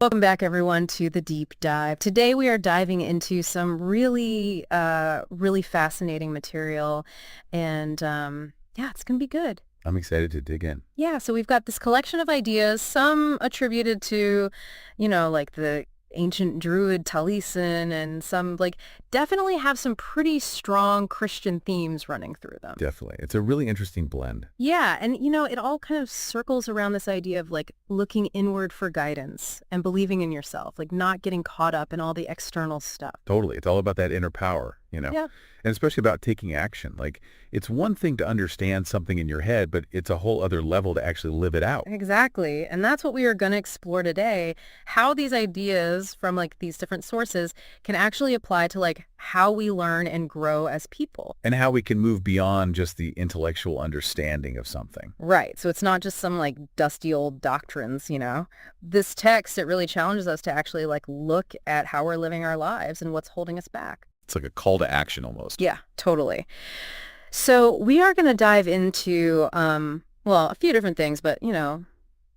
Welcome back, everyone, to the deep dive. Today, we are diving into some really fascinating material, and yeah, it's going to be good. I'm excited to dig in. Yeah, so we've got this collection of ideas, some attributed to, like the ancient Druid Taliesin, and some definitely have some pretty strong Christian themes running through them. Definitely. It's a really interesting blend. Yeah, and it all kind of circles around this idea of looking inward for guidance and believing in yourself, not getting caught up in all the external stuff. Totally. It's all about that inner power. Yeah. And especially about taking action. It's one thing to understand something in your head, but it's a whole other level to actually live it out. Exactly. And that's what we are going to explore today, how these ideas from these different sources can actually apply to how we learn and grow as people. And how we can move beyond just the intellectual understanding of something. Right. So it's not just some dusty old doctrines. This text, it really challenges us to actually look at how we're living our lives and what's holding us back. It's like a call to action almost. Yeah, totally. So we are going to dive into, a few different things, but,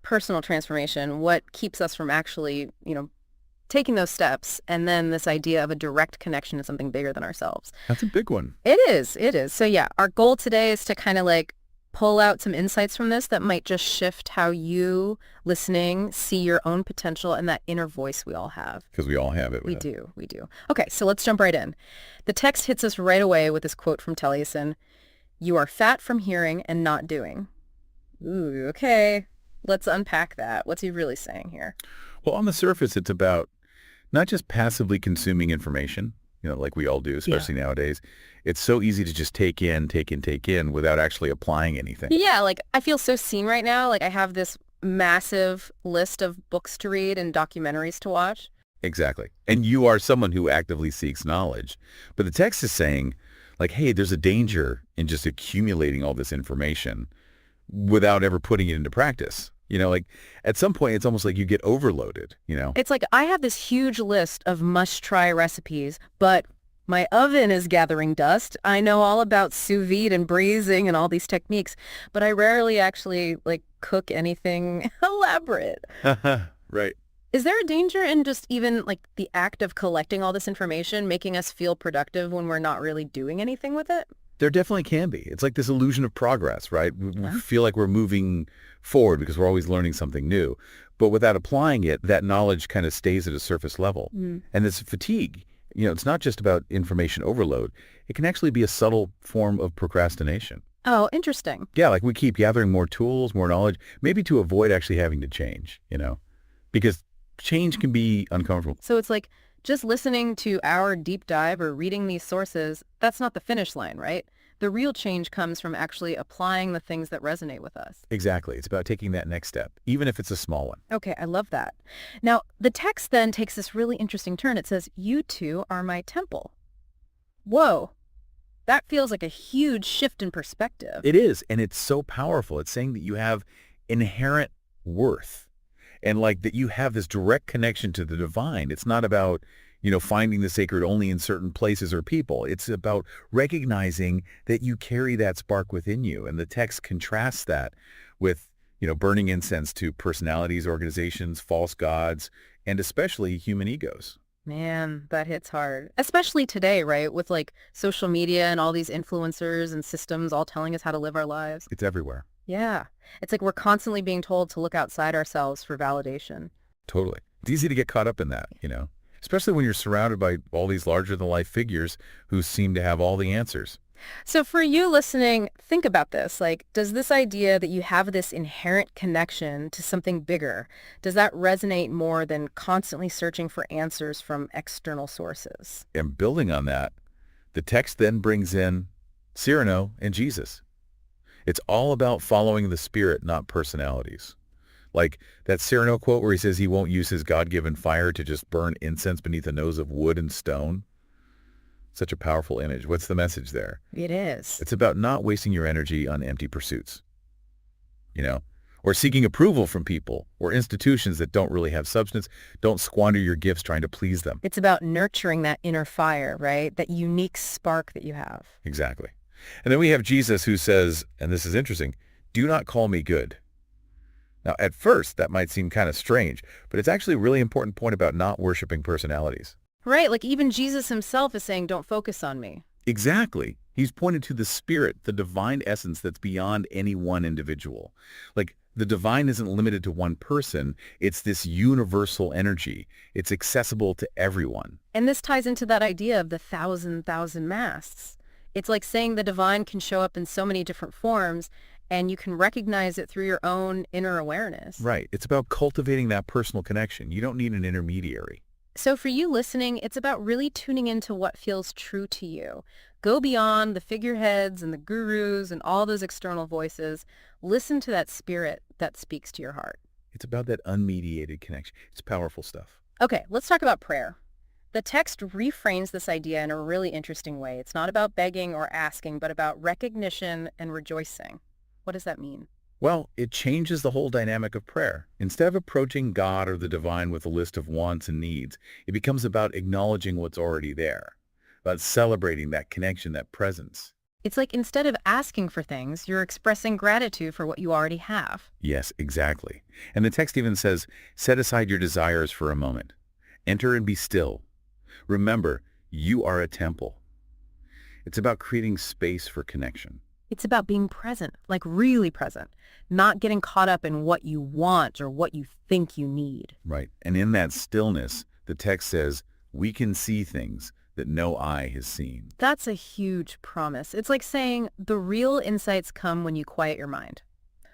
personal transformation, what keeps us from actually, taking those steps, and then this idea of a direct connection to something bigger than ourselves. That's a big one. It is. It is. So yeah, our goal today is to kind of pull out some insights from this that might just shift how you listening see your own potential and that inner voice we all have. Because we all have it. We do. Okay, so let's jump right in. The text hits us right away with this quote from Taliesin: "You are fat from hearing and not doing." Ooh, okay. Let's unpack that. What's he really saying here? Well, on the surface, it's about not just passively consuming information, like we all do, especially nowadays. It's so easy to just take in without actually applying anything. Yeah, I feel so seen right now. I have this massive list of books to read and documentaries to watch. Exactly. And you are someone who actively seeks knowledge. But the text is saying, hey, there's a danger in just accumulating all this information without ever putting it into practice. At some point, it's almost like you get overloaded. It's I have this huge list of must-try recipes, but my oven is gathering dust. I know all about sous vide and braising and all these techniques, but I rarely actually cook anything elaborate. Right. Is there a danger in just even the act of collecting all this information making us feel productive when we're not really doing anything with it? There definitely can be. It's like this illusion of progress, right? We Huh? feel like we're moving forward because we're always learning something new. But without applying it, that knowledge kind of stays at a surface level. Mm. And this fatigue, it's not just about information overload. It can actually be a subtle form of procrastination. Oh, interesting. Yeah, we keep gathering more tools, more knowledge, maybe to avoid actually having to change, because change can be uncomfortable. So it's just listening to our deep dive or reading these sources, that's not the finish line, right? The real change comes from actually applying the things that resonate with us. Exactly. It's about taking that next step, even if it's a small one. Okay, I love that. Now, the text then takes this really interesting turn. It says, "You two are my temple." Whoa, that feels like a huge shift in perspective. It is, and it's so powerful. It's saying that you have inherent worth and that you have this direct connection to the divine. It's not about, finding the sacred only in certain places or people. It's about recognizing that you carry that spark within you. And the text contrasts that with, burning incense to personalities, organizations, false gods, and especially human egos. Man, that hits hard. Especially today, right? With social media and all these influencers and systems all telling us how to live our lives. It's everywhere. Yeah. It's we're constantly being told to look outside ourselves for validation. Totally. It's easy to get caught up in that, especially when you're surrounded by all these larger-than-life figures who seem to have all the answers. So for you listening, think about this. Does this idea that you have this inherent connection to something bigger, does that resonate more than constantly searching for answers from external sources? And building on that, the text then brings in Cyrano and Jesus. It's all about following the spirit, not personalities. Like that Cyrano quote where he says he won't use his God-given fire to just burn incense beneath the nose of wood and stone. Such a powerful image. What's the message there? It is. It's about not wasting your energy on empty pursuits, or seeking approval from people or institutions that don't really have substance. Don't squander your gifts trying to please them. It's about nurturing that inner fire, right? That unique spark that you have. Exactly. And then we have Jesus who says, and this is interesting, "Do not call me good. Now, at first, that might seem kind of strange, but it's actually a really important point about not worshiping personalities. Right, like even Jesus himself is saying, don't focus on me. Exactly. He's pointed to the spirit, the divine essence that's beyond any one individual. Like, the divine isn't limited to one person. It's this universal energy. It's accessible to everyone. And this ties into that idea of the thousand masks. It's like saying the divine can show up in so many different forms, and you can recognize it through your own inner awareness. Right. It's about cultivating that personal connection. You don't need an intermediary. So for you listening, it's about really tuning into what feels true to you. Go beyond the figureheads and the gurus and all those external voices. Listen to that spirit that speaks to your heart. It's about that unmediated connection. It's powerful stuff. Okay, let's talk about prayer. The text reframes this idea in a really interesting way. It's not about begging or asking, but about recognition and rejoicing. What does that mean? Well, it changes the whole dynamic of prayer. Instead of approaching God or the divine with a list of wants and needs, it becomes about acknowledging what's already there, about celebrating that connection, that presence. It's like instead of asking for things, you're expressing gratitude for what you already have. Yes, exactly. And the text even says, set aside your desires for a moment. Enter and be still. Remember, you are a temple. It's about creating space for connection. It's about being present, like really present, not getting caught up in what you want or what you think you need. Right. And in that stillness, the text says, we can see things that no eye has seen. That's a huge promise. It's like saying the real insights come when you quiet your mind,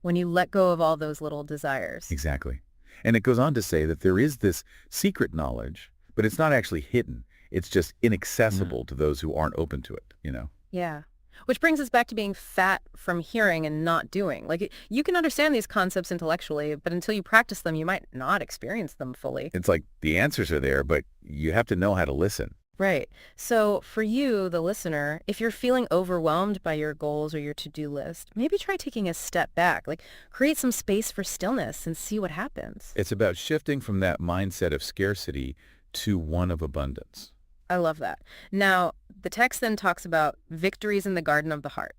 when you let go of all those little desires. Exactly. And it goes on to say that there is this secret knowledge, but it's not actually hidden. It's just inaccessible to those who aren't open to it, you know? Yeah. Which brings us back to being fat from hearing and not doing. Like, you can understand these concepts intellectually, but until you practice them, you might not experience them fully. It's like the answers are there, but you have to know how to listen. Right. So for you, the listener, if you're feeling overwhelmed by your goals or your to-do list, maybe try taking a step back, like create some space for stillness and see what happens. It's about shifting from that mindset of scarcity to one of abundance. I love that. Now, the text then talks about victories in the garden of the heart,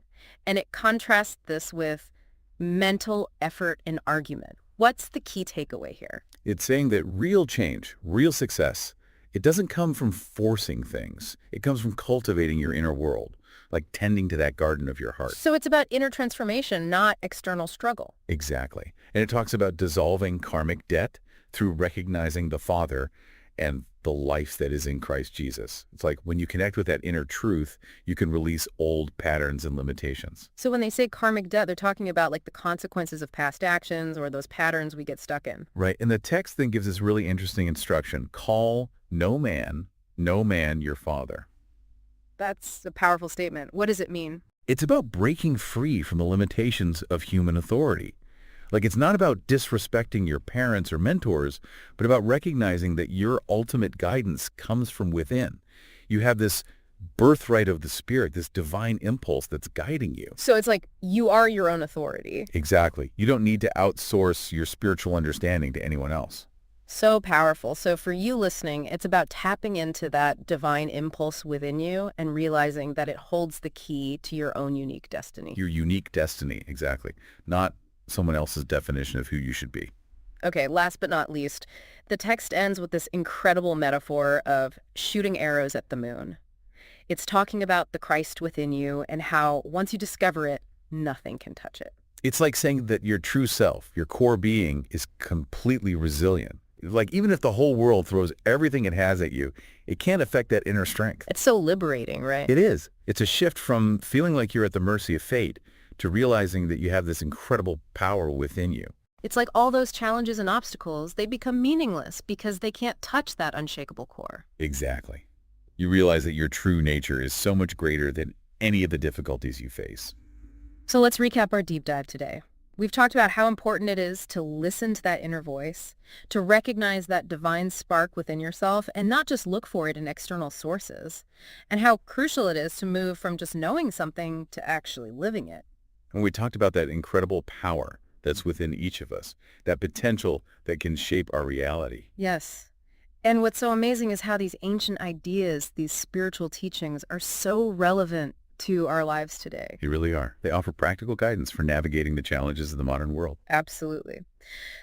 and it contrasts this with mental effort and argument. What's the key takeaway here? It's saying that real change, real success, it doesn't come from forcing things. It comes from cultivating your inner world, like tending to that garden of your heart. So it's about inner transformation, not external struggle. Exactly. And it talks about dissolving karmic debt through recognizing the Father and the life that is in Christ Jesus. It's like when you connect with that inner truth, you can release old patterns and limitations. So when they say karmic debt, they're talking about like the consequences of past actions or those patterns we get stuck in. Right. And the text then gives this really interesting instruction. Call no man your father. That's a powerful statement. What does it mean? It's about breaking free from the limitations of human authority. Like, it's not about disrespecting your parents or mentors, but about recognizing that your ultimate guidance comes from within. You have this birthright of the spirit, this divine impulse that's guiding you. So it's like you are your own authority. Exactly. You don't need to outsource your spiritual understanding to anyone else. So powerful. So for you listening, it's about tapping into that divine impulse within you and realizing that it holds the key to your own unique destiny. Your unique destiny, exactly. Not someone else's definition of who you should be. Okay, last but not least, the text ends with this incredible metaphor of shooting arrows at the moon. It's talking about the Christ within you and how once you discover it, nothing can touch it. It's like saying that your true self, your core being, is completely resilient. Like, even if the whole world throws everything it has at you, it can't affect that inner strength. It's so liberating, right? It is. It's a shift from feeling like you're at the mercy of fate to realizing that you have this incredible power within you. It's like all those challenges and obstacles, they become meaningless because they can't touch that unshakable core. Exactly. You realize that your true nature is so much greater than any of the difficulties you face. So let's recap our deep dive today. We've talked about how important it is to listen to that inner voice, to recognize that divine spark within yourself and not just look for it in external sources, and how crucial it is to move from just knowing something to actually living it. And we talked about that incredible power that's within each of us, that potential that can shape our reality. Yes. And what's so amazing is how these ancient ideas, these spiritual teachings are so relevant to our lives today. They really are. They offer practical guidance for navigating the challenges of the modern world. Absolutely.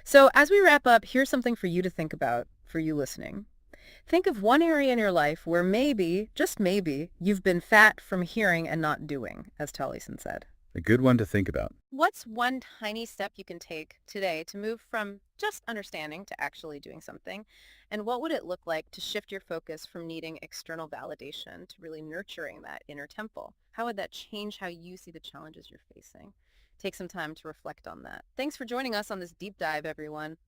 So as we wrap up, here's something for you to think about, for you listening. Think of one area in your life where maybe, just maybe, you've been fat from hearing and not doing, as Taliesin said. A good one to think about. What's one tiny step you can take today to move from just understanding to actually doing something? And what would it look like to shift your focus from needing external validation to really nurturing that inner temple? How would that change how you see the challenges you're facing? Take some time to reflect on that. Thanks for joining us on this deep dive, everyone.